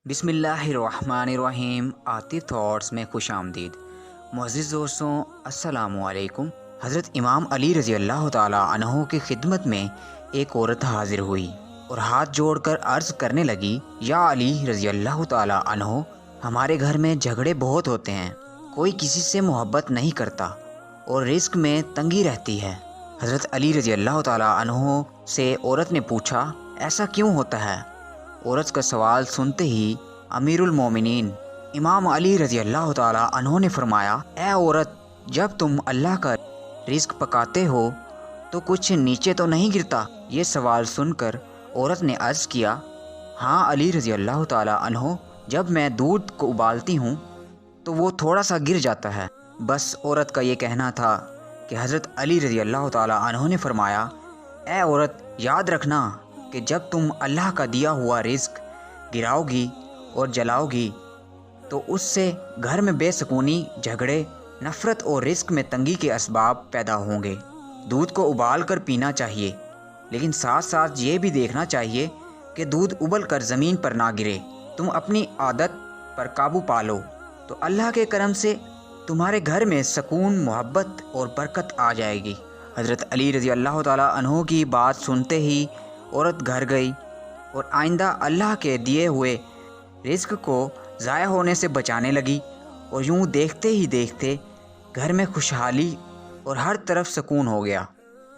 बिस्मिल्लाहिर्रहमानिर्रहीम। आतिफ थॉट्स में खुश आमदीद। मुअज़्ज़िज़ दोस्तों, अस्सलामु अलैकुम। हज़रत इमाम अली रज़ी अल्लाह ताला अन्हो की खिदमत में एक औरत हाजिर हुई और हाथ जोड़कर अर्ज़ करने लगी, या अली रज़ी अल्लाह ताला अन्हो, हमारे घर में झगड़े बहुत होते हैं, कोई किसी से मोहब्बत नहीं करता और रिस्क में तंगी रहती है। हज़रत अली रज़ी अल्लाह ताला अन्हो से औरत ने पूछा, ऐसा क्यों होता है? औरत का सवाल सुनते ही अमीरुल मोमिनीन इमाम अली रज़ी अल्लाह ताला अन्हो ने फरमाया, ए औरत, जब तुम अल्लाह का रिस्क पकाते हो तो कुछ नीचे तो नहीं गिरता? ये सवाल सुनकर औरत ने अर्ज़ किया, हाँ अली रज़ी अल्लाह ताला अन्हो, जब मैं दूध को उबालती हूँ तो वो थोड़ा सा गिर जाता है। बस औरत का ये कहना था कि हज़रत अली रज़ी अल्लाह ताला अन्हो ने फरमाया, ए औरत, याद रखना कि जब तुम अल्लाह का दिया हुआ रिस्क गिराओगी और जलाओगी तो उससे घर में बेसुकूनी, झगड़े, नफ़रत और रिस्क में तंगी के असबाब पैदा होंगे। दूध को उबाल कर पीना चाहिए, लेकिन साथ साथ ये भी देखना चाहिए कि दूध उबल कर ज़मीन पर ना गिरे। तुम अपनी आदत पर काबू पा लो तो अल्लाह के करम से तुम्हारे घर में सुकून, मोहब्बत और बरकत आ जाएगी। हज़रत अली रज़ी अल्लाह ताला अन्हो की बात सुनते ही औरत घर गई और आइंदा अल्लाह के दिए हुए रिस्क को ज़ाया होने से बचाने लगी और यूँ देखते ही देखते घर में खुशहाली और हर तरफ सुकून हो गया।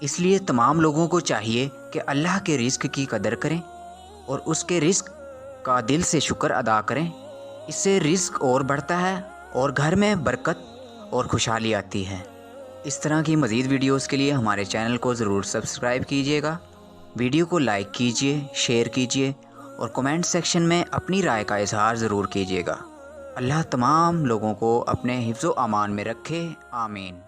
इसलिए तमाम लोगों को चाहिए कि अल्लाह के रिस्क की कदर करें और उसके रिस्क का दिल से शुक्र अदा करें। इससे रिस्क और बढ़ता है और घर में बरकत और खुशहाली आती है। इस तरह की मज़ीद वीडियोस के लिए हमारे चैनल को ज़रूर सब्सक्राइब कीजिएगा। वीडियो को लाइक कीजिए, शेयर कीजिए और कमेंट सेक्शन में अपनी राय का इजहार ज़रूर कीजिएगा। अल्लाह तमाम लोगों को अपने हिफ्ज़ व अमान में रखे। आमीन।